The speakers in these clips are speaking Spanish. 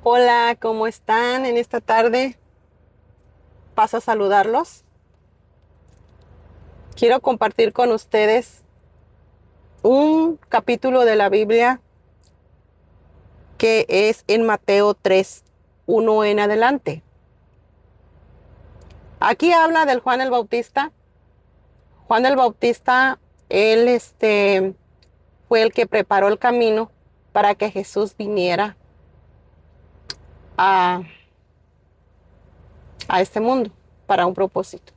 Hola, ¿cómo están en esta tarde? Paso a saludarlos. Quiero compartir con ustedes un capítulo de la Biblia que es en Mateo 3, 1 en adelante. Aquí habla del Juan el Bautista. Juan el Bautista, él fue el que preparó el camino para que Jesús viniera a, a este mundo para un propósito.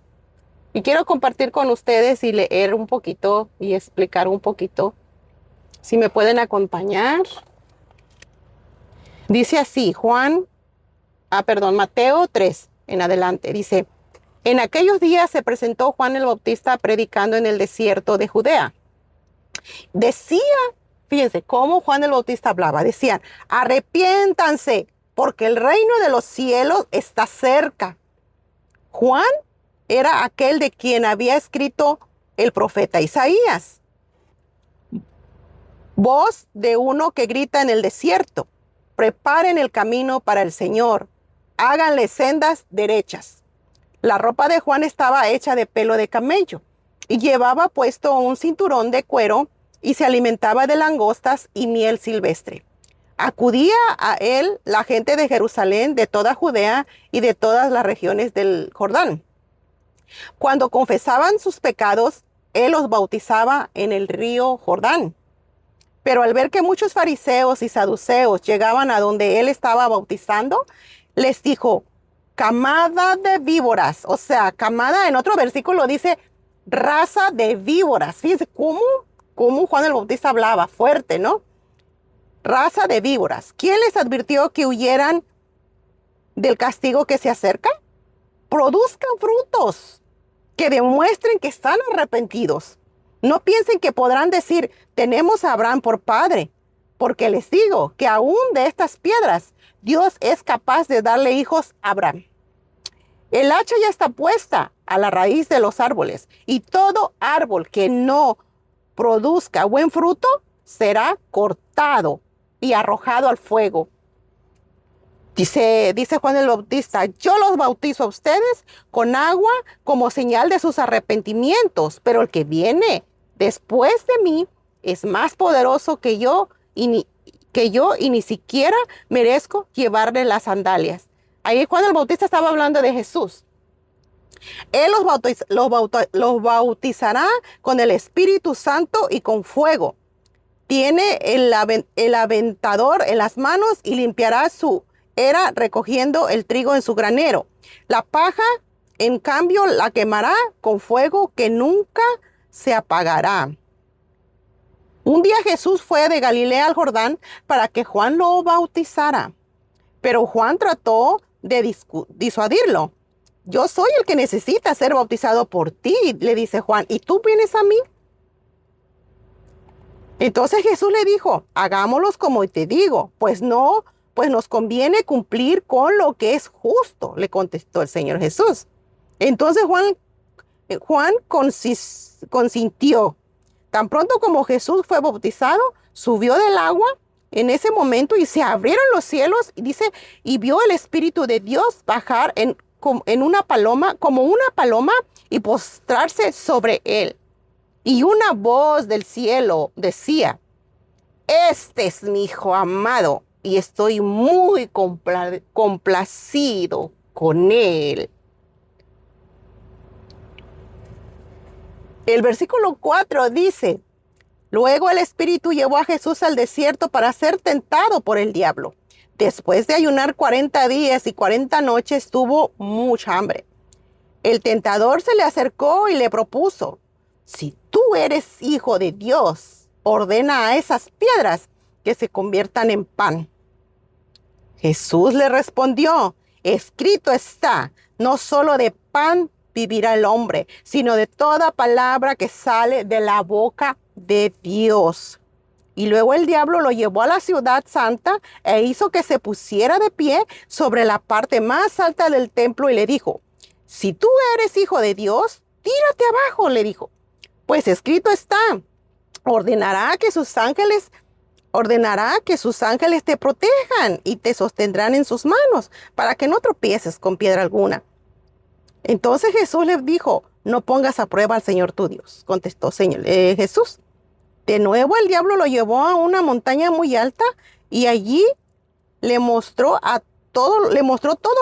Y quiero compartir con ustedes y leer un poquito y explicar un poquito. Si me pueden acompañar. Dice así, Mateo 3 en adelante. Dice, en aquellos días se presentó Juan el Bautista predicando en el desierto de Judea. Decía, fíjense cómo Juan el Bautista hablaba. Decían, arrepiéntanse porque el reino de los cielos está cerca. Juan era aquel de quien había escrito el profeta Isaías. Voz de uno que grita en el desierto. Preparen el camino para el Señor. Háganle sendas derechas. La ropa de Juan estaba hecha de pelo de camello y llevaba puesto un cinturón de cuero y se alimentaba de langostas y miel silvestre. Acudía a él la gente de Jerusalén, de toda Judea y de todas las regiones del Jordán. Cuando confesaban sus pecados, él los bautizaba en el río Jordán. Pero al ver que muchos fariseos y saduceos llegaban a donde él estaba bautizando, les dijo, camada de víboras. O sea, camada en otro versículo dice, raza de víboras. Fíjense cómo Juan el Bautista hablaba, fuerte, ¿no? Raza de víboras. ¿Quién les advirtió que huyeran del castigo que se acerca? Produzcan frutos que demuestren que están arrepentidos. No piensen que podrán decir, tenemos a Abraham por padre, porque les digo que aún de estas piedras Dios es capaz de darle hijos a Abraham. El hacha ya está puesta a la raíz de los árboles, y todo árbol que no produzca buen fruto será cortado y arrojado al fuego. Dice Juan el Bautista, yo los bautizo a ustedes con agua como señal de sus arrepentimientos, pero el que viene después de mí es más poderoso que yo y ni siquiera merezco llevarle las sandalias. Ahí Juan el Bautista estaba hablando de Jesús. Él los bautizará con el Espíritu Santo y con fuego. Tiene el aventador en las manos y limpiará su era recogiendo el trigo en su granero. La paja, en cambio, la quemará con fuego que nunca se apagará. Un día Jesús fue de Galilea al Jordán para que Juan lo bautizara. Pero Juan trató de disuadirlo. Yo soy el que necesita ser bautizado por ti, le dice Juan, ¿y tú vienes a mí? Entonces Jesús le dijo, hagámoslos como te digo, pues nos conviene cumplir con lo que es justo, le contestó el Señor Jesús. Entonces Juan consintió. Tan pronto como Jesús fue bautizado, subió del agua en ese momento y se abrieron los cielos y dice, y vio el Espíritu de Dios bajar como una paloma y postrarse sobre él. Y una voz del cielo decía, este es mi Hijo amado y estoy muy complacido con él. El versículo 4 dice, luego el Espíritu llevó a Jesús al desierto para ser tentado por el diablo. Después de ayunar 40 días y 40 noches, tuvo mucha hambre. El tentador se le acercó y le propuso, si tú eres hijo de Dios, ordena a esas piedras que se conviertan en pan. Jesús le respondió, escrito está, no solo de pan vivirá el hombre, sino de toda palabra que sale de la boca de Dios. Y luego el diablo lo llevó a la ciudad santa e hizo que se pusiera de pie sobre la parte más alta del templo y le dijo, si tú eres hijo de Dios, tírate abajo, le dijo. Pues escrito está, ordenará que sus ángeles ordenará que sus ángeles te protejan y te sostendrán en sus manos para que no tropieces con piedra alguna. Entonces Jesús les dijo, no pongas a prueba al Señor tu Dios, contestó Jesús. De nuevo el diablo lo llevó a una montaña muy alta y allí le mostró todos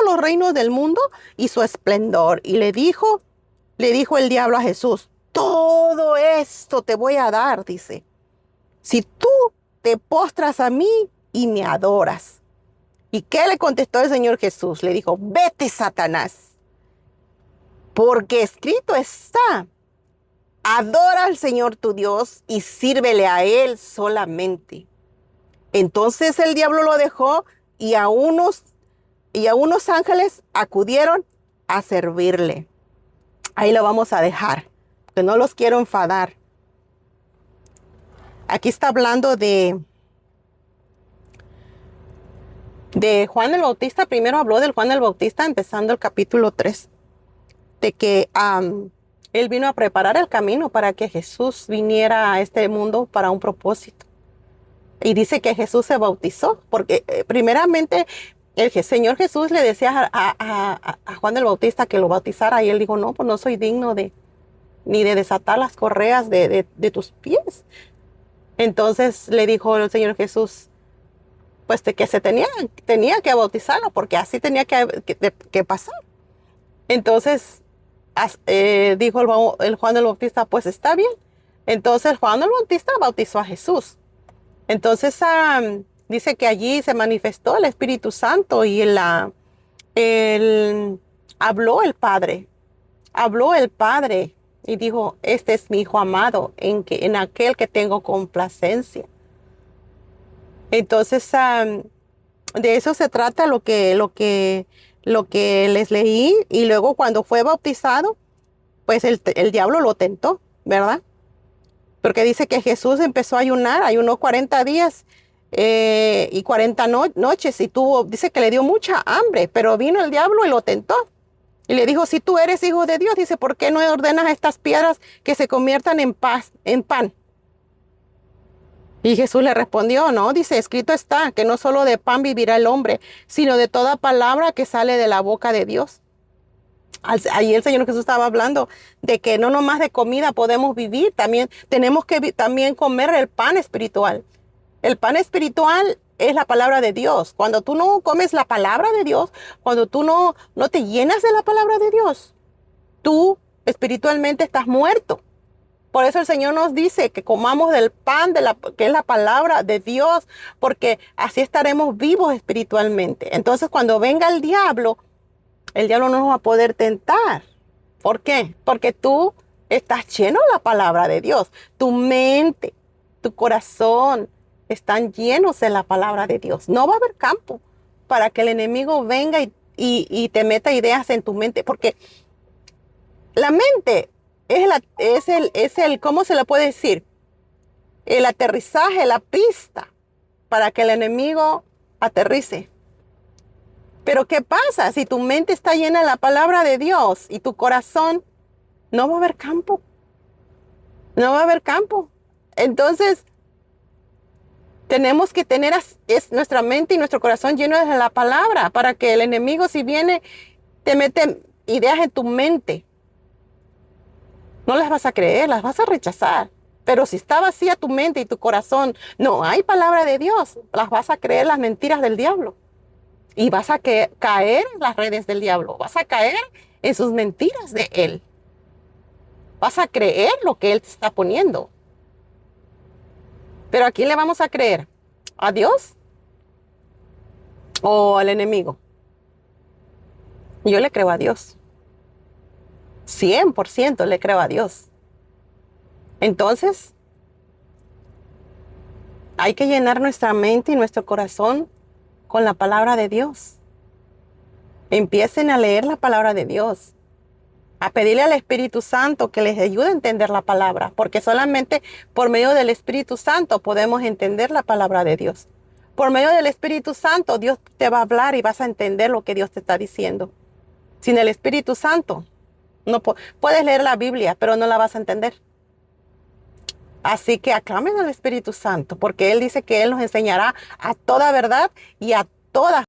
los reinos del mundo y su esplendor. Y le dijo el diablo a Jesús, todo esto te voy a dar, dice, si tú te postras a mí y me adoras. ¿Y qué le contestó el Señor Jesús? Le dijo, vete, Satanás, porque escrito está, adora al Señor tu Dios y sírvele a Él solamente. Entonces el diablo lo dejó y a unos ángeles acudieron a servirle. Ahí lo vamos a dejar, que no los quiero enfadar. Aquí está hablando de Juan el Bautista. Primero habló del Juan el Bautista, empezando el capítulo 3, de que él vino a preparar el camino para que Jesús viniera a este mundo para un propósito. Y dice que Jesús se bautizó, porque primeramente el Señor Jesús le decía a Juan el Bautista que lo bautizara, y él dijo, no, pues no soy digno ni de desatar las correas de tus pies. Entonces le dijo el Señor Jesús, pues de que tenía que bautizarlo, porque así tenía que pasar. Entonces dijo el Juan el Bautista, pues está bien. Entonces Juan el Bautista bautizó a Jesús. Entonces dice que allí se manifestó el Espíritu Santo y habló el Padre y dijo, este es mi Hijo amado, en aquel que tengo complacencia. Entonces de eso se trata lo que les leí. Y luego cuando fue bautizado, pues el diablo lo tentó, ¿verdad? Porque dice que Jesús empezó a ayunó 40 días y 40 noches y dice que le dio mucha hambre, pero vino el diablo y lo tentó. Y le dijo, si tú eres hijo de Dios, dice, ¿por qué no ordenas a estas piedras que se conviertan en pan? Y Jesús le respondió, no, dice, escrito está, que no solo de pan vivirá el hombre, sino de toda palabra que sale de la boca de Dios. Ahí el Señor Jesús estaba hablando de que no nomás de comida podemos vivir, también tenemos que también comer el pan espiritual. El pan espiritual es la palabra de Dios. Cuando tú no comes la palabra de Dios, cuando tú no te llenas de la palabra de Dios, tú espiritualmente estás muerto. Por eso el Señor nos dice que comamos del pan que es la palabra de Dios, porque así estaremos vivos espiritualmente. Entonces cuando venga el diablo no nos va a poder tentar. ¿Por qué? Porque tú estás lleno de la palabra de Dios. Tu mente, tu corazón están llenos de la palabra de Dios. No va a haber campo para que el enemigo venga y te meta ideas en tu mente. Porque la mente es el, ¿cómo se le puede decir? El aterrizaje, la pista para que el enemigo aterrice. Pero ¿qué pasa? Si tu mente está llena de la palabra de Dios y tu corazón, no va a haber campo. No va a haber campo. Entonces, tenemos que tener nuestra mente y nuestro corazón llenos de la palabra para que el enemigo, si viene, te mete ideas en tu mente. No las vas a creer, las vas a rechazar. Pero si está vacía tu mente y tu corazón, no hay palabra de Dios, las vas a creer las mentiras del diablo. Y vas a caer en las redes del diablo. Vas a caer en sus mentiras de él. Vas a creer lo que él te está poniendo. Pero ¿a quién le vamos a creer? ¿A Dios? ¿O al enemigo? Yo le creo a Dios. 100% le creo a Dios. Entonces, hay que llenar nuestra mente y nuestro corazón con la palabra de Dios. Empiecen a leer la palabra de Dios, a pedirle al Espíritu Santo que les ayude a entender la palabra, porque solamente por medio del Espíritu Santo podemos entender la palabra de Dios. Por medio del Espíritu Santo, Dios te va a hablar y vas a entender lo que Dios te está diciendo. Sin el Espíritu Santo, no puedes leer la Biblia, pero no la vas a entender. Así que aclamen al Espíritu Santo, porque Él dice que Él nos enseñará a toda verdad y a toda